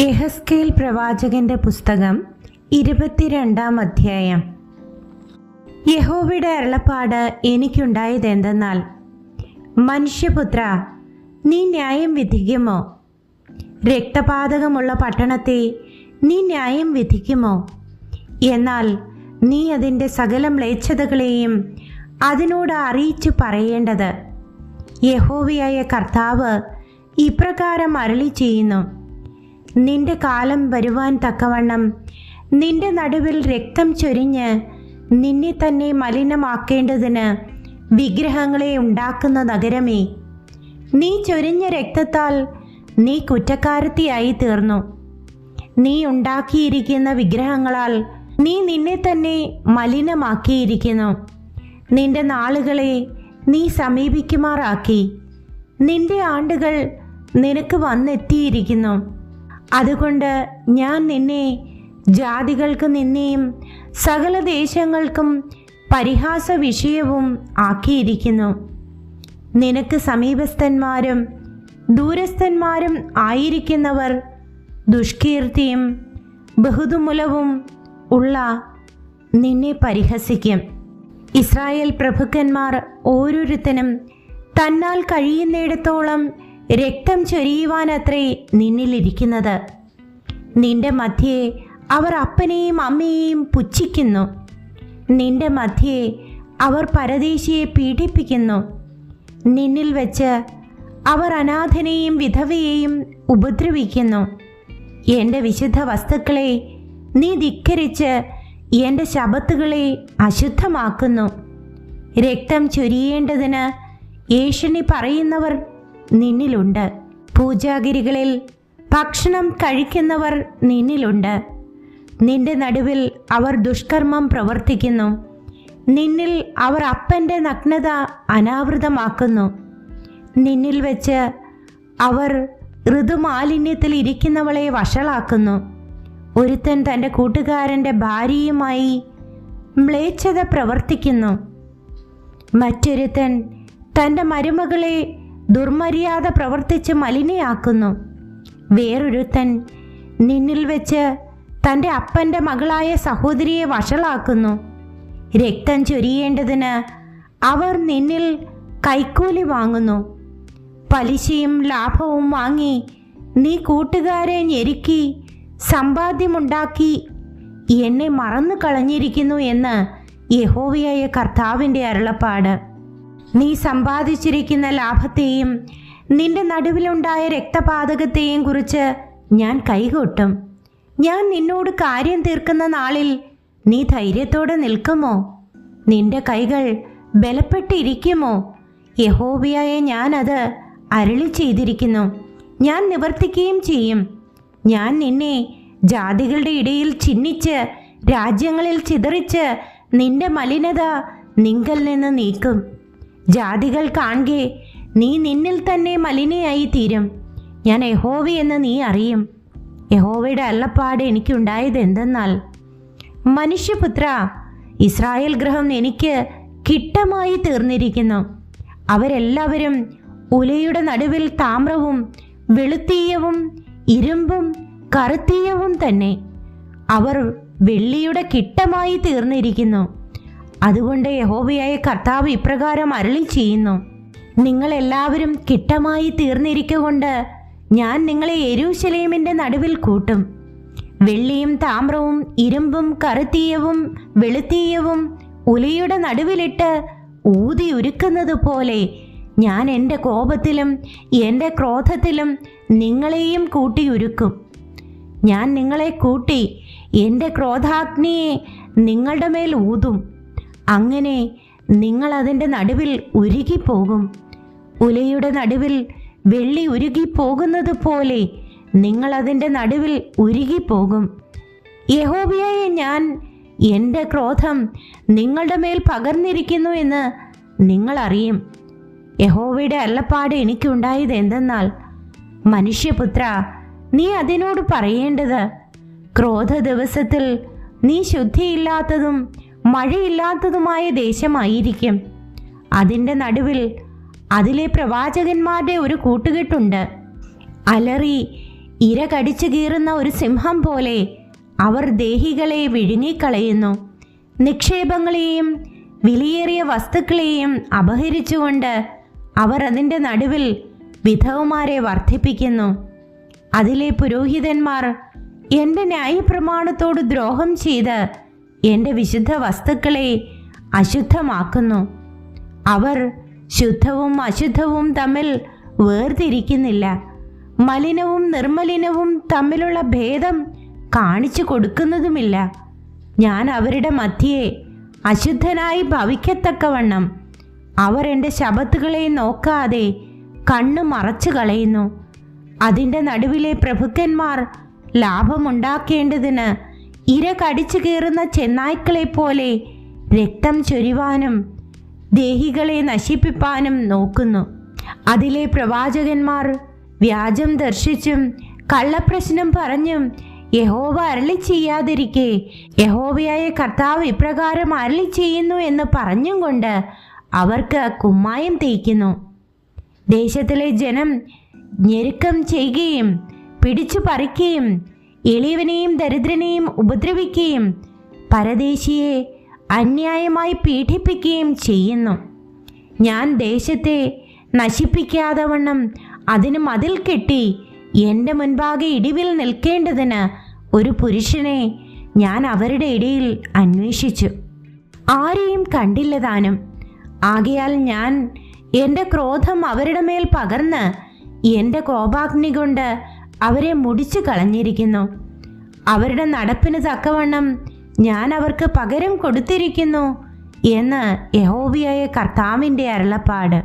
യെഹെസ്കേൽ പ്രവാചകന്റെ പുസ്തകം 22-ാം അധ്യായം. യഹോവയുടെ അരുളപ്പാട് എനിക്കുണ്ടായതെന്തെന്നാൽ, മനുഷ്യപുത്ര, നീ ന്യായം വിധിക്കുമോ? രക്തപാതകമുള്ള പട്ടണത്തെ നീ ന്യായം വിധിക്കുമോ? എന്നാൽ നീ അതിൻ്റെ സകല മ്ലേച്ഛതകളെയും അതിനോട് അറിയിച്ചു പറയേണ്ടത്, യഹോവയായ കർത്താവ് ഇപ്രകാരം അരുളി ചെയ്യുന്നു: നിന്റെ കാലം വരുവാൻ തക്കവണ്ണം നിന്റെ നടുവിൽ രക്തം ചൊരിഞ്ഞ് നിന്നെ തന്നെ മലിനമാക്കേണ്ടതിന് വിഗ്രഹങ്ങളെ ഉണ്ടാക്കുന്ന നഗരമേ, നീ ചൊരിഞ്ഞ രക്തത്താൽ നീ കുറ്റക്കാരത്തിയായി തീർന്നു. നീ ഉണ്ടാക്കിയിരിക്കുന്ന വിഗ്രഹങ്ങളാൽ നീ നിന്നെ തന്നെ മലിനമാക്കിയിരിക്കുന്നു. നിന്റെ നാളുകളെ നീ സമീപിക്കുമാറാക്കി. നിന്റെ ആണ്ടുകൾ നിനക്ക് വന്നെത്തിയിരിക്കുന്നു. അതുകൊണ്ട് ഞാൻ നിന്നെ ജാതികൾക്ക് നിന്നെയും സകല ദേശങ്ങൾക്കും പരിഹാസ വിഷയവും ആക്കിയിരിക്കുന്നു. നിനക്ക് സമീപസ്ഥന്മാരും ദൂരസ്ഥന്മാരും ആയിരിക്കുന്നവർ ദുഷ്കീർത്തിയും ബഹുതുമുലവും ഉള്ള നിന്നെ പരിഹസിക്കും. ഇസ്രായേൽ പ്രഭുക്കന്മാർ ഓരോരുത്തനും തന്നാൽ കഴിയുന്നിടത്തോളം രക്തം ചൊരിയുവാനത്രേ നിന്നിലിരിക്കുന്നത്. നിന്റെ മധ്യേ അവർ അപ്പനെയും അമ്മയെയും പുച്ഛിക്കുന്നു. നിന്റെ മധ്യേ അവർ പരദേശിയെ പീഡിപ്പിക്കുന്നു. നിന്നിൽ വെച്ച് അവർ അനാഥനെയും വിധവയെയും ഉപദ്രവിക്കുന്നു. എൻ്റെ വിശുദ്ധ വസ്തുക്കളെ നീ ധിക്കരിച്ച് എൻ്റെ ശബ്ബത്തുകളെ അശുദ്ധമാക്കുന്നു. രക്തം ചൊരിയേണ്ടതിന് ഏഷണി പറയുന്നവർ നിന്നിലുണ്ട്. പൂജാഗിരികളിൽ ഭക്ഷണം കഴിക്കുന്നവർ നിന്നിലുണ്ട്. നിന്റെ നടുവിൽ അവർ ദുഷ്കർമ്മം പ്രവർത്തിക്കുന്നു. നിന്നിൽ അവർ അപ്പൻ്റെ നഗ്നത അനാവൃതമാക്കുന്നു. നിന്നിൽ വെച്ച് അവർ ഋതുമാലിന്യത്തിൽ ഇരിക്കുന്നവളെ വഷളാക്കുന്നു. ഒരുത്തൻ തൻ്റെ കൂട്ടുകാരൻ്റെ ഭാര്യയുമായി മ്ലേച്ഛത പ്രവർത്തിക്കുന്നു. മറ്റൊരുത്തൻ തൻ്റെ മരുമകളെ ദുർമര്യാദ പ്രവർത്തിച്ച് മലിനയാക്കുന്നു. വേറൊരുത്തൻ നിന്നിൽ വെച്ച് തൻ്റെ അപ്പൻ്റെ മകളായ സഹോദരിയെ വഷളാക്കുന്നു. രക്തം ചൊരിയേണ്ടതിന് അവർ നിന്നിൽ കൈക്കൂലി വാങ്ങുന്നു. പലിശയും ലാഭവും വാങ്ങി നീ കൂട്ടുകാരെ ഞെരുക്കി സമ്പാദ്യമുണ്ടാക്കി എന്നെ മറന്നു കളഞ്ഞിരിക്കുന്നു എന്ന് യഹോവയായ കർത്താവിൻ്റെ അരുളപ്പാട്. നീ സമ്പാദിച്ചിരിക്കുന്ന ലാഭത്തെയും നിന്റെ നടുവിലുണ്ടായ രക്തപാതകത്തെയും കുറിച്ച് ഞാൻ കൈകൊട്ടും. ഞാൻ നിന്നോട് കാര്യം തീർക്കുന്ന നാളിൽ നീ ധൈര്യത്തോടെ നിൽക്കുമോ? നിന്റെ കൈകൾ ബലപ്പെട്ടിരിക്കുമോ? യഹോവയായ ഞാൻ അത് അരുളി ചെയ്തിരിക്കുന്നു. ഞാൻ നിവർത്തിക്കുകയും ചെയ്യും. ഞാൻ നിന്നെ ജാതികളുടെ ഇടയിൽ ചിഹ്നിച്ച് രാജ്യങ്ങളിൽ ചിതറിച്ച് നിന്റെ മലിനത നിങ്കൽ നിന്ന് നീക്കും. ജാതികൾ കാണെ നീ നിന്നിൽ തന്നെ മലിനയായി തീരും. ഞാൻ യഹോവയെന്ന് നീ അറിയും. യഹോവയുടെ അരുളപ്പാട് എനിക്കുണ്ടായത് എന്തെന്നാൽ, മനുഷ്യപുത്ര, ഇസ്രായേൽ ഗൃഹം എനിക്ക് കിട്ടമായി തീർന്നിരിക്കുന്നു. അവരെല്ലാവരും ഉലയുടെ നടുവിൽ താമ്രവും വെളുത്തീയവും ഇരുമ്പും കറുത്തീയവും തന്നെ. അവർ വെള്ളിയുടെ കിട്ടമായി തീർന്നിരിക്കുന്നു. അതുകൊണ്ട് യഹോവയായ കർത്താവ് ഇപ്രകാരം അരുളി ചെയ്യുന്നു: നിങ്ങളെല്ലാവരും കിട്ടമായി തീർന്നിരിക്കൊണ്ട് ഞാൻ നിങ്ങളെ യെരൂശലേമിൻ്റെ നടുവിൽ കൂട്ടും. വെള്ളിയും താമ്രവും ഇരുമ്പും കറുത്തീയവും വെളുത്തീയവും ഉലയുടെ നടുവിലിട്ട് ഊതി ഉരുക്കുന്നത് പോലെ ഞാൻ എൻ്റെ കോപത്തിലും എൻ്റെ ക്രോധത്തിലും നിങ്ങളെയും കൂട്ടി ഉരുക്കും. ഞാൻ നിങ്ങളെ കൂട്ടി എൻ്റെ ക്രോധാഗ്നിയെ നിങ്ങളുടെ മേൽ ഊതും. അങ്ങനെ നിങ്ങൾ അതിൻ്റെ നടുവിൽ ഉരുകിപ്പോകും. ഉലയുടെ നടുവിൽ വെള്ളി ഉരുകിപ്പോകുന്നത് പോലെ നിങ്ങൾ അതിൻ്റെ നടുവിൽ ഉരുകിപ്പോകും. യഹോവയായ ഞാൻ എൻ്റെ ക്രോധം നിങ്ങളുടെ മേൽ പകർന്നിരിക്കുന്നു എന്ന് നിങ്ങൾ അറിയും. യഹോവയുടെ അരുളപ്പാട് എനിക്കുണ്ടായത് എന്തെന്നാൽ, മനുഷ്യപുത്ര, നീ അതിനോട് പറയേണ്ടത്, ക്രോധ ദിവസത്തിൽ നീ ശുദ്ധിയില്ലാത്തതും മഴയില്ലാത്തതുമായ ദേശമായിരിക്കും. അതിൻ്റെ നടുവിൽ അതിലെ പ്രവാചകന്മാരുടെ ഒരു കൂട്ടുകെട്ടുണ്ട്. അലറി ഇര കടിച്ചു കീറുന്ന ഒരു സിംഹം പോലെ അവർ ദേഹികളെ വിഴുങ്ങിക്കളയുന്നു. നിക്ഷേപങ്ങളെയും വിലയേറിയ വസ്തുക്കളെയും അപഹരിച്ചുകൊണ്ട് അവർ അതിൻ്റെ നടുവിൽ വിധവമാരെ വർദ്ധിപ്പിക്കുന്നു. അതിലെ പുരോഹിതന്മാർ എൻ്റെ ന്യായപ്രമാണത്തോട് ദ്രോഹം ചെയ്ത് എൻ്റെ വിശുദ്ധ വസ്തുക്കളെ അശുദ്ധമാക്കുന്നു. അവർ ശുദ്ധവും അശുദ്ധവും തമ്മിൽ വേർതിരിക്കുന്നില്ല. മലിനവും നിർമ്മലിനവും തമ്മിലുള്ള ഭേദം കാണിച്ചു കൊടുക്കുന്നതുമില്ല. ഞാൻ അവരുടെ മധ്യേ അശുദ്ധനായി ഭവിക്കത്തക്കവണ്ണം അവർ എൻ്റെ ശബത്തുകളെ നോക്കാതെ കണ്ണു മറച്ചു കളയുന്നു. അതിൻ്റെ നടുവിലെ പ്രഭുക്കന്മാർ ലാഭമുണ്ടാക്കേണ്ടതിന് ഇര കടിച്ചു കീറുന്ന ചെന്നായ്ക്കളെ പോലെ രക്തം ചൊരിവാനും ദേഹികളെ നശിപ്പിപ്പാനും നോക്കുന്നു. അതിലെ പ്രവാചകന്മാർ വ്യാജം ദർശിച്ചും കള്ളപ്രശ്നം പറഞ്ഞും യഹോവ അരുളി ചെയ്യാതിരിക്കെ യഹോവയായ കർത്താവ് ഇപ്രകാരം അരുളി ചെയ്യുന്നു എന്ന് പറഞ്ഞും കൊണ്ട് അവർക്ക് കുമ്മായം തേക്കുന്നു. ദേശത്തിലെ ജനം ഞെരുക്കം ചെയ്യുകയും പിടിച്ചു പറിക്കുകയും എളിയവനെയും ദരിദ്രനെയും ഉപദ്രവിക്കുകയും പരദേശിയെ അന്യായമായി പീഡിപ്പിക്കുകയും ചെയ്യുന്നു. ഞാൻ ദേശത്തെ നശിപ്പിക്കാതെ വണ്ണം അതിന് മതിൽ കെട്ടി എൻ്റെ മുൻപാകെ ഇടിവിൽ നിൽക്കേണ്ടതിന് ഒരു പുരുഷനെ ഞാൻ അവരുടെ ഇടയിൽ അന്വേഷിച്ചു. ആരെയും കണ്ടില്ല താനും. ആകയാൽ ഞാൻ എൻ്റെ ക്രോധം അവരുടെ മേൽ പകർന്ന് എൻ്റെ കോപാഗ്നി കൊണ്ട് അവരെ മുടിച്ചു കളഞ്ഞിരിക്കുന്നു. അവരുടെ നടപ്പിന് തക്കവണ്ണം ഞാൻ അവർക്ക് പകരം കൊടുത്തിരിക്കുന്നു എന്ന് യഹോവയായ കർത്താവിൻ്റെ അരുളപ്പാട്.